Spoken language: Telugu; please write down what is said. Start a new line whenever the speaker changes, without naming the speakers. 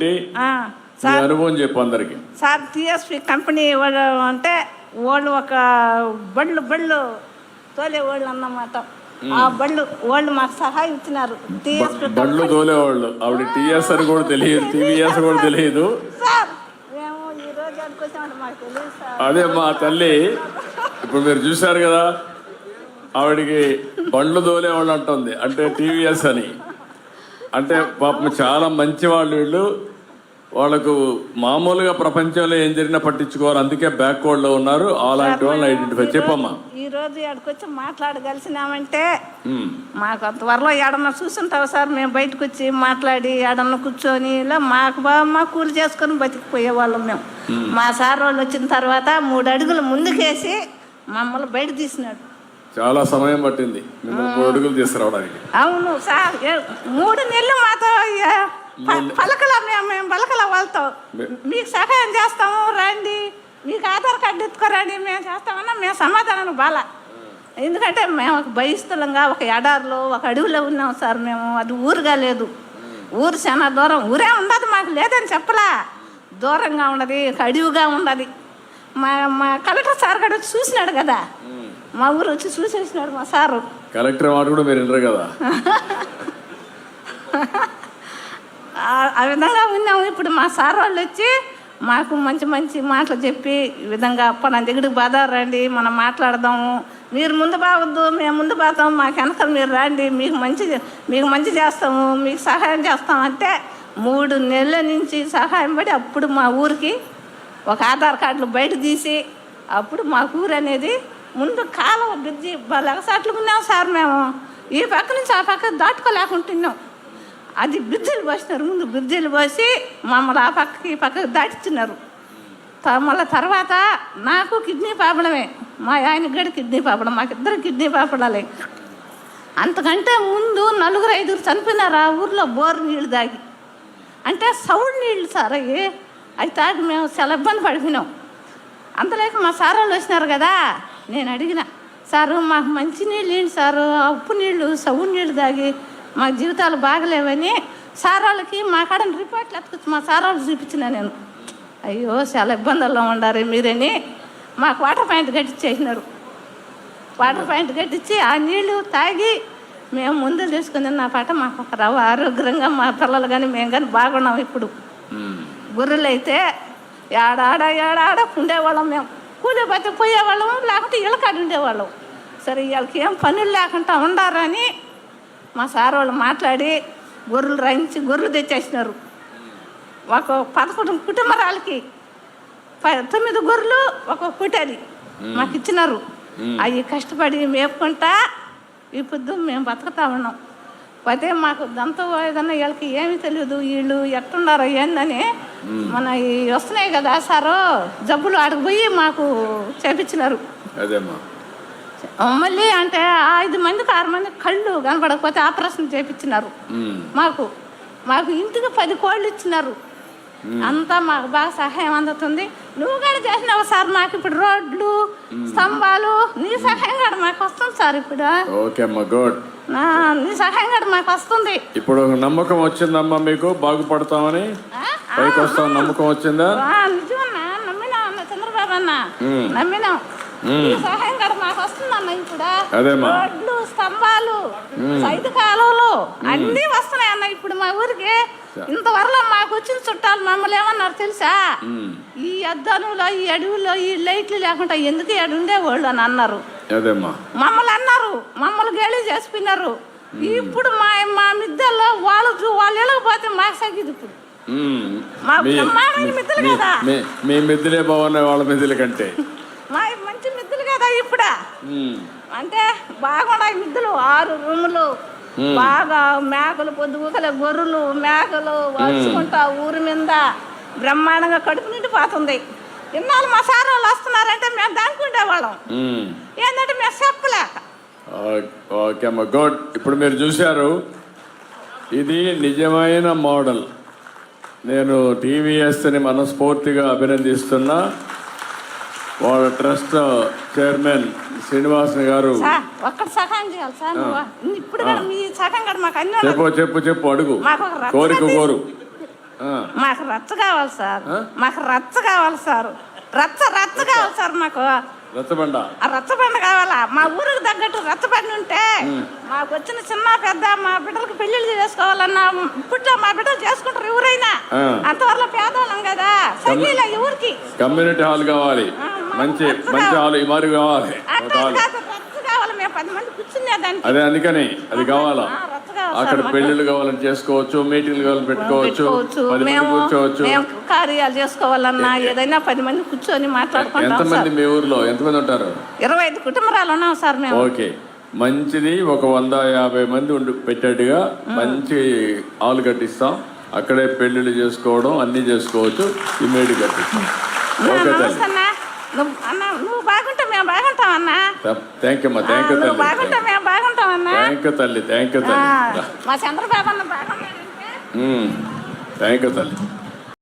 ఏంటి మీ అనుభవం చెప్పు అందరికి.
సార్ టీఎస్పీ కంపెనీ వాళ్ళు అంటే వాళ్ళు ఒక బళ్ళు తోలే వాళ్ళు అన్నమాట. ఆ వాళ్ళు మాకు సహాయం ఇచ్చినారు.
బళ్ళు తోలేవాళ్ళు. ఆవిడ టీఎస్ అని కూడా తెలియదు, టీవీఎస్ కూడా తెలియదు.
సార్ మేము ఈ రోజు అనుకొచ్చామంటే మాకు తెలియదు సార్.
అదే మా తల్లి, ఇప్పుడు మీరు చూశారు కదా, ఆవిడికి బండ్లు తోలేవాళ్ళు అంటుంది, అంటే టీవీఎస్ అని. అంటే పాపం చాలా మంచి వాళ్ళు వీళ్ళు. వాళ్ళకు మామూలుగా ప్రపంచంలో ఏం జరిగినా పట్టించుకోవాలి, అందుకే బ్యాక్వర్డ్ లో ఉన్నారు. అలాంటి వాళ్ళని ఐడెంటిఫై చెప్పమ్మా.
ఈ రోజు ఎక్కడికొచ్చి మాట్లాడగలిసినామంటే మాకు అంతవరలో ఏడన్నా చూసుంటావు సార్. మేము బయటకు వచ్చి మాట్లాడి ఏడన్నా కూర్చొని ఇలా మాకు బాగా మా కూలి చేసుకొని బతికిపోయే వాళ్ళం మేము. మా సార్ వాళ్ళు వచ్చిన తర్వాత 3 అడుగులు ముందుకేసి మమ్మల్ని బయట తీసినాడు.
చాలా సమయం పట్టింది మిమ్మల్ని 3 అడుగులు తీసుకురావడానికి.
అవును సార్, 3 నెలలు మాతో పలకల మేము పలకల వాళ్ళతో మీకు సహాయం చేస్తాము రండి, మీకు ఆధార్ కార్డు ఎత్తుకోరండి, మేము చేస్తామన్నా మేము సమాధానం బాలా. ఎందుకంటే మేము ఒక బహిస్థలంగా ఒక ఎడారిలో ఒక అడవిలో ఉన్నాం సార్. మేము అది ఊరుగా లేదు, ఊరు చాలా దూరం. ఊరే ఉండదు మాకు, లేదని చెప్పలా, దూరంగా ఉండదు, అడవిగా ఉండదు. మా కలెక్టర్ సార్ కూడా వచ్చి చూసినాడు కదా, మా ఊరు వచ్చి చూసేసినాడు మా సారు.
కలెక్టర్ మాట కూడా మీరు వినరు కదా.
ఆ విధంగా ఉన్నాము. ఇప్పుడు మా సార్ వాళ్ళు వచ్చి మాకు మంచి మంచి మాటలు చెప్పి ఈ విధంగా మన దగ్గరికి బాధ రండి, మనం మాట్లాడదాము, మీరు ముందు బావద్దు మేము ముందు పోతాము, మాకు వెనక మీరు రండి, మీకు మంచి చేస్తాము, మీకు సహాయం చేస్తాము అంటే 3 నెలల నుంచి సహాయం పడి అప్పుడు మా ఊరికి ఒక ఆధార్ కార్డులు బయట తీసి అప్పుడు మా ఊరు అనేది ముందు కాలువ బ్రిడ్జి లగసాట్లు ఉన్నాం సార్. మేము ఈ పక్క నుంచి ఆ పక్క దాటుకోలేకుంటున్నాం. అది బ్రిడ్జిలు పోసినారు, ముందు బ్రిడ్జిలు పోసి మమ్మల్ని ఆ పక్కకి ఈ పక్కకి దాటిస్తున్నారు. మళ్ళీ తర్వాత నాకు కిడ్నీ ప్రాబ్లమే, మా ఆయనకి కూడా కిడ్నీ ప్రాబ్లం, మాకిద్దరు కిడ్నీ ప్రాబ్లాలే. అంతకంటే ముందు 4-5 చనిపోయినారు ఆ ఊర్లో బోరు నీళ్ళు తాగి. అంటే సౌండ్ నీళ్ళు సార్ అవి తాగి మేము చాలా ఇబ్బంది పడిపోయినాం. అంతలేక మా సార్ వాళ్ళు వచ్చినారు కదా, నేను అడిగిన సారు మాకు మంచి నీళ్ళు ఏంటి సారు, ఉప్పు నీళ్ళు సౌండ్ నీళ్ళు తాగి మా జీవితాలు బాగలేవని సార్ వాళ్ళకి మా కాడ రిపోర్ట్లు ఎత్తుకొచ్చి మా సార్ వాళ్ళు చూపించిన నేను. అయ్యో చాలా ఇబ్బందుల్లో ఉండారు మీరని మాకు వాటర్ పాయింట్ కట్టించేసినారు. వాటర్ పాయింట్ కట్టించి ఆ నీళ్లు తాగి మేము ముందు తీసుకుని నా పాట మాకు ఒక రవ్వ ఆరోగ్యంగా మా పిల్లలు కానీ మేము కానీ బాగున్నాం. ఇప్పుడు గొర్రెలు అయితే ఏడాడ ఉండేవాళ్ళం, మేము కూలి బతి పోయేవాళ్ళం, లేకుంటే ఇళ్ళకాడ ఉండేవాళ్ళం. సరే వీళ్ళకి ఏం పనులు లేకుండా ఉండారని మా సార్ వాళ్ళు మాట్లాడి గొర్రెలు రాయించి గొర్రెలు తెచ్చేసినారు. ఒక 11 కుటుంబరాలకి 9 గొర్రెలు ఒక పుట్టేది మాకు ఇచ్చినారు. అవి కష్టపడి మేపుకుంటా ఇప్పుడు మేము బతుకుతా ఉన్నాం. అయితే మాకు దంతో ఏదన్నా వీళ్ళకి ఏమీ తెలియదు, వీళ్ళు ఎట్టున్నారో ఏందని మన వస్తున్నాయి కదా సారు జబ్బులు ఆడికి పోయి మాకు చేపించినారు. మళ్ళీ అంటే 5 మందికి 6 మందికి కళ్ళు కనపడకపోతే ఆపరేషన్ చేపించినారు. మాకు ఇంటికి 10 కోళ్ళు ఇచ్చినారు. అంతా మాకు బాగా సహాయం అందుతుంది. నువ్వు కూడా చేసినావు సార్ మాకు ఇప్పుడు రోడ్లు స్తంభాలు, నీ సహాయం కూడా మాకు వస్తుంది సార్. ఇప్పుడు నీ సహాయం కూడా మాకు వస్తుంది.
ఇప్పుడు నమ్మకం వచ్చిందమ్మా మీకు బాగుపడతామని? పైకి వస్తాం నమ్మకం వచ్చిందా?
నిజమన్నా, నమ్మినా అన్న చంద్రబాబు అన్న, నమ్మినాం. సహాయం కూడా మాకు వస్తుందన్న. ఇప్పుడు రోడ్లు స్తంభాలు 5 కాలువలు అన్నీ వస్తున్నాయి అన్న. ఇప్పుడు మా ఊరికి ఇంతవరలో మాకు వచ్చిన చుట్టాలు మమ్మల్ని ఏమన్నారు తెలుసా, ఈ అద్దనులో ఈ అడవుల్లో ఈ లైట్లు లేకుండా ఎందుకు ఏడు ఉండేవాళ్ళు అని అన్నారు. మమ్మల్ని అన్నారు, మమ్మల్ని గేళి చేసిపోయినారు. ఇప్పుడు మా మిద్దెల్లో వాళ్ళు వెళ్ళకపోతే మాకు సగ్గిది. ఇప్పుడు మా బ్రహ్మాండమైన మిద్దెలు కదా,
మీ మిద్దెలే బాగున్నాయి వాళ్ళ మిద్దెల కంటే.
మా మంచి మిద్దెలు కదా ఇప్పుడు, అంటే బాగున్నాయి మిద్దెలు. 6 రూములు, బాగా మేకలు పొద్దుగుకలే గొర్రెలు మేకలు వలుచుకుంటా ఊరి మీద బ్రహ్మాండంగా కడుపు నిండిపోతుంది. ఇన్నాళ్ళు మా సార్ వాళ్ళు వస్తున్నారంటే మేము దానికుండేవాళ్ళం, ఏంటంటే మేము చెప్పలేక.
ఓకే అమ్మ, గుడ్. ఇప్పుడు మీరు చూశారు, ఇది నిజమైన మోడల్. నేను టీవీఎస్ని మనస్ఫూర్తిగా అభినందిస్తున్నా. వాళ్ళ ట్రస్ట్ చైర్మన్ శ్రీనివాసన్ గారు
ఒక్కటి సహాయం చేయాలి సార్. ఇప్పుడు మీ సహాయం కూడా మాకు అన్ని
చెప్పు అడుగు, కోరిక కోరు. ఆ.
మాకు రచ్చ కావాలి సార్,
ఆ?
మాకు రచ్చ కావాలి సార్, రచ్చ కావాలి సార్ మాకు.
రచ్చబండ
ఆ రచ్చబండ కావాలా? మా ఊరికి తగ్గట్టు రచ్చబండి ఉంటే మాకు వచ్చిన చిన్న పెద్ద మా బిడ్డలకు పెళ్లిళ్ళు చేసుకోవాలన్నా ఇప్పట్లో మా బిడ్డలు చేసుకుంటారు ఎవరైనా.
ఆ.
అంతవరకు పేదవాళ్ళం కదా, సైకిల్ ఎవరికి
కమ్యూనిటీ హాల్ కావాలి, మంచి మంచి హాల్ ఈ మరి కావాలి ఒక
అట్లా
హాల్.
కాదు, రచ్చ కావాలి. మేము 10 మంది కూర్చునేదానికి
అదే అందుకని అది కావాలా.
రచ్చ కావాలి
అక్కడ
సార్ మాకు.
పెళ్లిళ్ళు కావాలని చేసుకోవచ్చు, మీటింగ్లు కావాలని పెట్టుకోవచ్చు, 10 మంది కూర్చోవచ్చు.
మేము కార్యాలు చేసుకోవాలన్నా ఏదైనా 10 మంది కూర్చొని మాట్లాడుకుంటాం సార్.
ఎంతమంది మీ ఊర్లో ఎంతమంది ఉంటారు?
25 కుటుంబాలు ఉన్నాం సార్ మేము.
ఓకే, మంచిది. ఒక 150 మంది పెట్టేట్టుగా మంచి హాల్ కట్టిస్తాం. అక్కడే పెళ్లిళ్ళు చేసుకోవడం అన్ని చేసుకోవచ్చు. ఇమేడి కట్టిస్తాం. ఓకే
నమస్తే
తల్లి,
అన్న. నువ్వు బాగుంటే మేము బాగుంటాం అన్న.
థ్యాంక్ యూ అమ్మా, థ్యాంక్ యూ
నువ్వు
తల్లి,
బాగుంటే మేము బాగుంటాం అన్న.
థ్యాంక్ యూ తల్లి, థ్యాంక్ యూ తల్లి,
మా చంద్రబాబు అన్న బాగున్నాడంటే
థ్యాంక్ యూ తల్లి.